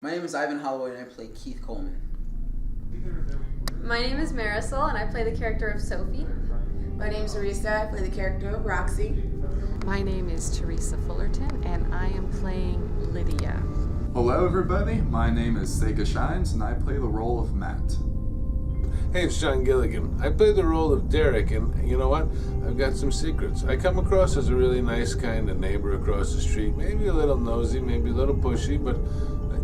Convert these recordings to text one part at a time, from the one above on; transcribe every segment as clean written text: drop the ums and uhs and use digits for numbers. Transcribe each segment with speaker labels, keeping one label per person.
Speaker 1: My name is Ivan Holloway and I play Keith Coleman.
Speaker 2: My name is Marysol and I play the character of Sophie.
Speaker 3: My name is Resa, I play the character of Roxy.
Speaker 4: My name is Teresa Fullerton and I am playing Lydia.
Speaker 5: Hello everybody, my name is Sega Shines and I play the role of Matt.
Speaker 6: Hey, it's John Gilligan. I play the role of Derek, and you know what? I've got some secrets. I come across as a really nice kind of neighbor across the street. Maybe a little nosy, maybe a little pushy, but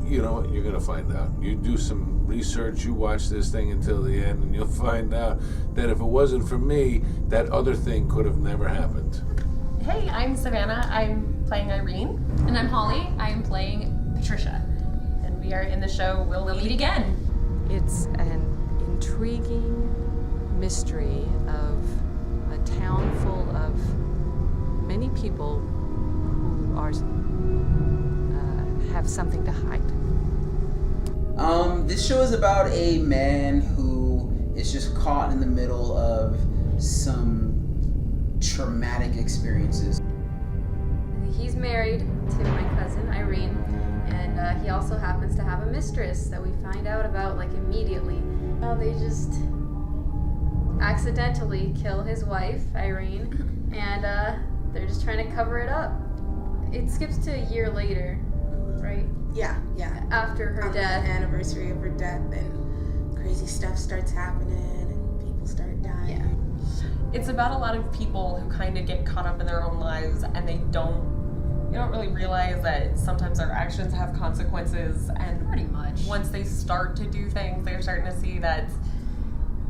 Speaker 6: you know what? You're going to find out. You do some research, you watch this thing until the end, and you'll find out that if it wasn't for me, that other thing could have never happened.
Speaker 7: Hey, I'm Savanna. I'm playing Irene.
Speaker 8: And I'm Holly. I am playing Patricia.
Speaker 7: And we are in the show We'll Meet Again.
Speaker 4: It's an intriguing mystery of a town full of many people who are have something to hide.
Speaker 1: This show is about a man who is just caught in the middle of some traumatic experiences.
Speaker 2: He's married to my cousin Irene, and he also happens to have a mistress that we find out about like immediately. Well, they just accidentally kill his wife, Irene, and they're just trying to cover it up. It skips to a year later, right?
Speaker 3: Yeah.
Speaker 2: After her death.
Speaker 3: The anniversary of her death, and crazy stuff starts happening, and people start dying.
Speaker 2: Yeah.
Speaker 7: It's about a lot of people who kind of get caught up in their own lives, and they don't really realize that sometimes their actions have consequences, and
Speaker 8: Pretty much.
Speaker 7: once they start to do things, they're starting to see that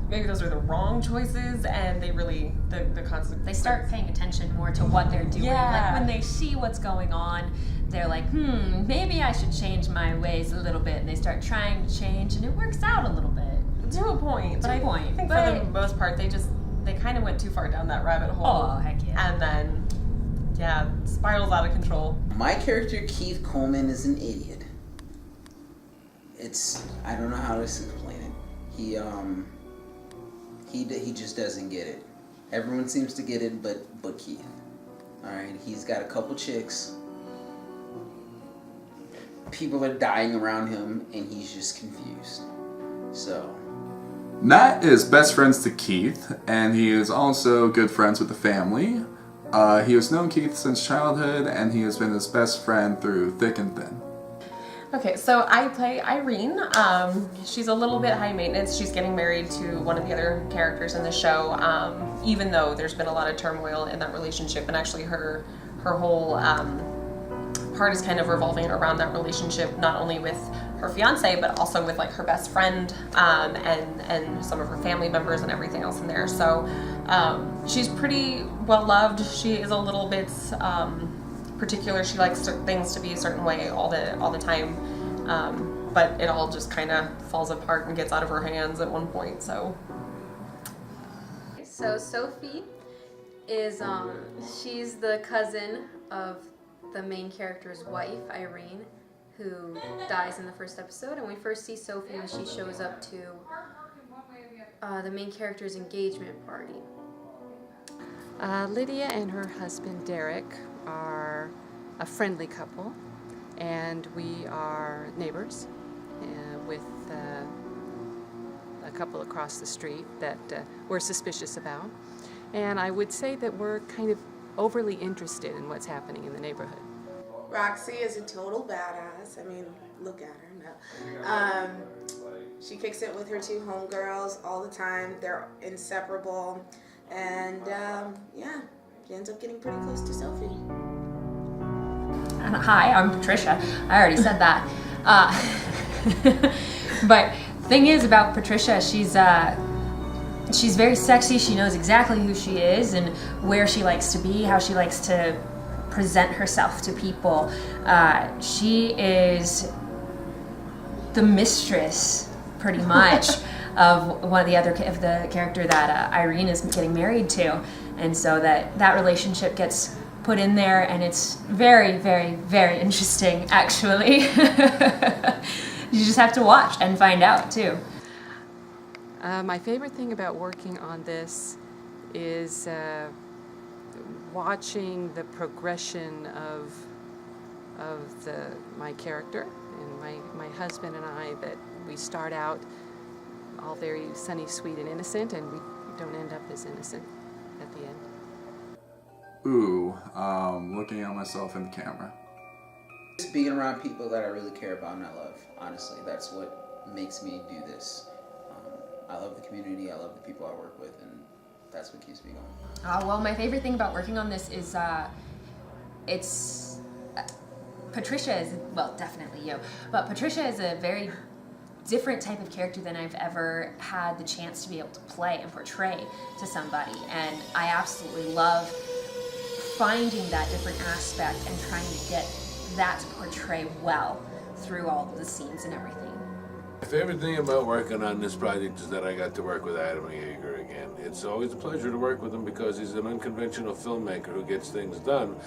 Speaker 7: maybe those are the wrong choices, and they really, the consequences.
Speaker 8: They start paying attention more to what they're doing.
Speaker 7: Yeah.
Speaker 8: Like when they see what's going on, they're like, maybe I should change my ways a little bit. And they start trying to change, and it works out a little bit.
Speaker 7: To a point. But I think for the most part, they kind of went too far down that rabbit hole.
Speaker 8: Oh, heck yeah.
Speaker 7: And then, spirals out of control.
Speaker 1: My character Keith Coleman is an idiot. I don't know how to explain it. He just doesn't get it. Everyone seems to get it, but Keith. All right, he's got a couple chicks. People are dying around him, and he's just confused. So,
Speaker 5: Matt is best friends to Keith, and he is also good friends with the family. He has known Keith since childhood, and he has been his best friend through thick and thin.
Speaker 7: Okay, so I play Irene. She's a little bit high maintenance. She's getting married to one of the other characters in the show, even though there's been a lot of turmoil in that relationship, and actually her whole part is kind of revolving around that relationship, not only with her fiance, but also with like her best friend and some of her family members and everything else in there. So she's pretty well loved. She is a little bit particular. She likes things to be a certain way all the time, but it all just kind of falls apart and gets out of her hands at one point. So
Speaker 2: Sophie is she's the cousin of the main character's wife, Irene, who dies in the first episode, and we first see Sophie when she shows up to the main character's engagement party.
Speaker 4: Lydia and her husband Derek are a friendly couple, and we are neighbors with a couple across the street that we're suspicious about. And I would say that we're kind of overly interested in what's happening in the neighborhood.
Speaker 3: Roxy is a total badass. I mean, look at her. No. She kicks it with her two homegirls all the time. They're inseparable. And she ends up getting pretty close to Sophie.
Speaker 8: And hi, I'm Patricia. I already said that. But thing is about Patricia, she's very sexy. She knows exactly who she is and where she likes to be, how she likes to present herself to people. She is the mistress, pretty much, of one of the character that Irene is getting married to, and so that relationship gets put in there, and it's very, very, very interesting, actually. You just have to watch and find out too.
Speaker 4: My favorite thing about working on this is watching the progression of my character and my husband and I, that we start out all very sunny, sweet, and innocent, and we don't end up as innocent at the end.
Speaker 5: Ooh, looking at myself in the camera.
Speaker 1: Just being around people that I really care about and I love. Honestly, that's what makes me do this. I love the community, I love the people I work with, and that's what keeps me going.
Speaker 8: Well, my favorite thing about working on this is Patricia is, well, definitely you, but Patricia is a very different type of character than I've ever had the chance to be able to play and portray to somebody, and I absolutely love finding that different aspect and trying to get that to portray well through all of the scenes and everything.
Speaker 6: My favorite thing about working on this project is that I got to work with Adam Yeager again. It's always a pleasure to work with him because he's an unconventional filmmaker who gets things done.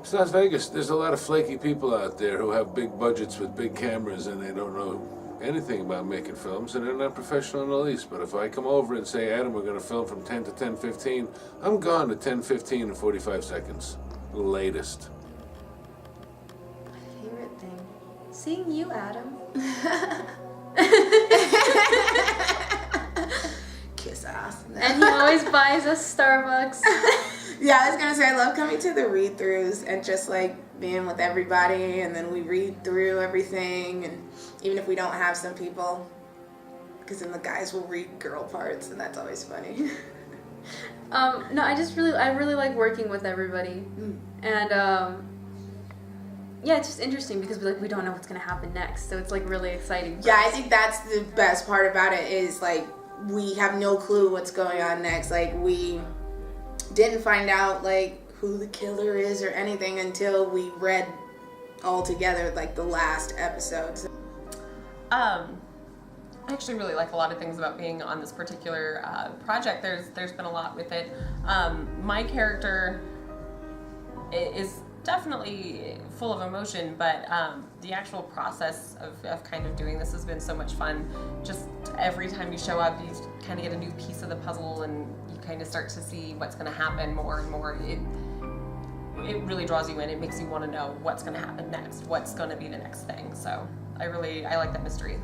Speaker 6: It's Las Vegas. There's a lot of flaky people out there who have big budgets with big cameras and they don't know anything about making films, and they're not professional in the least. But if I come over and say, Adam, we're going to film from 10 to 10:15, I'm gone at 10:15 and 45 seconds. The latest.
Speaker 2: My favorite thing. Seeing you, Adam.
Speaker 3: Kiss ass.
Speaker 2: And he always buys us Starbucks.
Speaker 3: Yeah, I was gonna say I love coming to the read-throughs and just like being with everybody, and then we read through everything, and even if we don't have some people, because then the guys will read girl parts, and that's always funny.
Speaker 2: No, I really like working with everybody, and yeah, it's just interesting because we don't know what's gonna happen next, so it's like really exciting.
Speaker 3: Yeah, I think that's the best part about it is like we have no clue what's going on next. Like we didn't find out like who the killer is or anything until we read all together like the last episodes.
Speaker 7: I actually really like a lot of things about being on this particular project. There's been a lot with it. My character is definitely full of emotion, but the actual process of kind of doing this has been so much fun. Just every time you show up, you kind of get a new piece of the puzzle, and you kind of start to see what's going to happen more and more. It really draws you in. It makes you want to know what's going to happen next, what's going to be the next thing. So I like that mystery.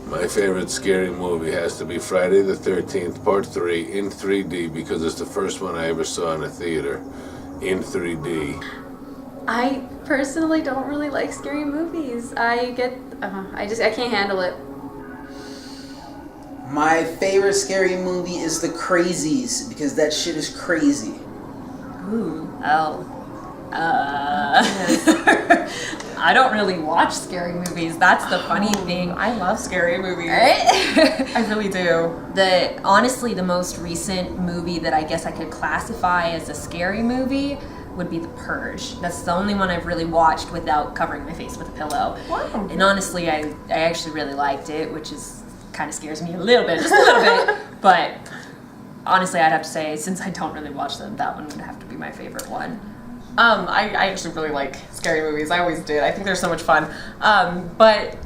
Speaker 6: My favorite scary movie has to be Friday the 13th, Part 3, in 3D, because it's the first one I ever saw in a theater, in 3D.
Speaker 2: I personally don't really like scary movies. I can't handle it.
Speaker 1: My favorite scary movie is The Crazies, because that shit is crazy.
Speaker 8: Ooh, oh. I don't really watch scary movies. That's the funny thing.
Speaker 7: I love scary movies.
Speaker 8: Right?
Speaker 7: I really do.
Speaker 8: Honestly, the most recent movie that I guess I could classify as a scary movie would be The Purge. That's the only one I've really watched without covering my face with a pillow.
Speaker 7: Wow.
Speaker 8: And honestly, I actually really liked it, which is kind of scares me a little bit, just a little bit. But honestly, I'd have to say, since I don't really watch them, that one would have to be my favorite one.
Speaker 7: I actually really like scary movies. I always did. I think they're so much fun. But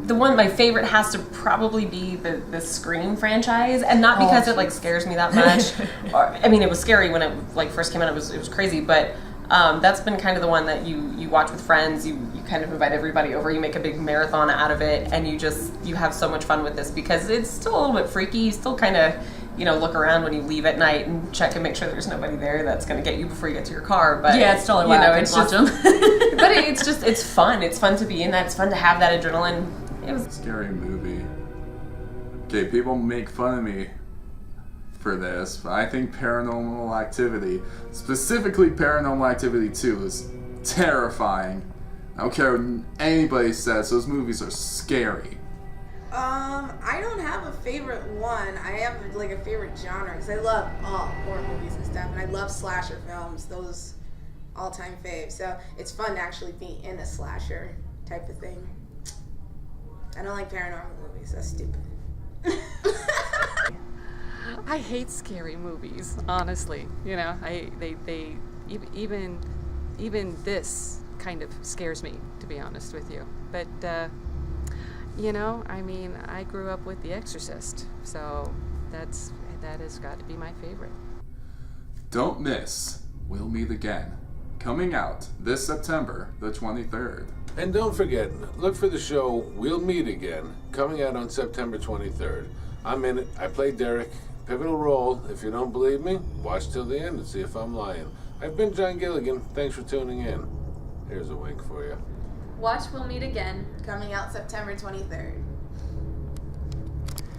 Speaker 7: the one, my favorite has to probably be the Scream franchise, and not because it like scares me that much. I mean, it was scary when it like first came out. It was crazy, but that's been kind of the one that you watch with friends. You kind of invite everybody over. You make a big marathon out of it, and you have so much fun with this because it's still a little bit freaky. You still kind of look around when you leave at night and check and make sure there's nobody there that's going to get you before you get to your car. But
Speaker 8: yeah, it's totally why I couldn't watch them.
Speaker 7: But it's fun. It's fun to be in that. It's fun to have that adrenaline. It was
Speaker 5: Scary movie. Okay, people make fun of me for this, but I think Paranormal Activity, specifically Paranormal Activity 2, is terrifying. I don't care what anybody says, those movies are scary.
Speaker 3: I don't have a favorite one. I have like a favorite genre because I love all horror movies and stuff, and I love slasher films. Those all-time faves. So it's fun to actually be in a slasher type of thing. I don't like paranormal movies. That's stupid.
Speaker 4: I hate scary movies, honestly. Even this kind of scares me, to be honest with you. But I grew up with The Exorcist, so that has got to be my favorite.
Speaker 5: Don't miss We'll Meet Again coming out this September the 23rd.
Speaker 6: And don't forget, look for the show We'll Meet Again, coming out on September 23rd. I'm in it. I play Derek. Pivotal role. If you don't believe me, watch till the end and see if I'm lying. I've been John Gilligan. Thanks for tuning in. Here's a wink for you.
Speaker 2: Watch We'll Meet Again.
Speaker 3: Coming out September 23rd.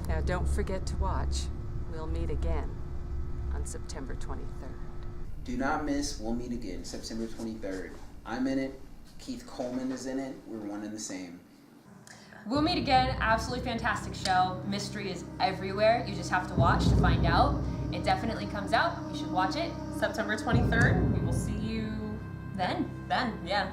Speaker 4: Now don't forget to watch We'll Meet Again on September 23rd.
Speaker 1: Do not miss We'll Meet Again, September 23rd. I'm in it. Keith Coleman is in it. We're one and the same.
Speaker 8: We'll Meet Again, absolutely fantastic show. Mystery is everywhere. You just have to watch to find out. It definitely comes out. You should watch it.
Speaker 7: September 23rd. We will see you then. Yeah.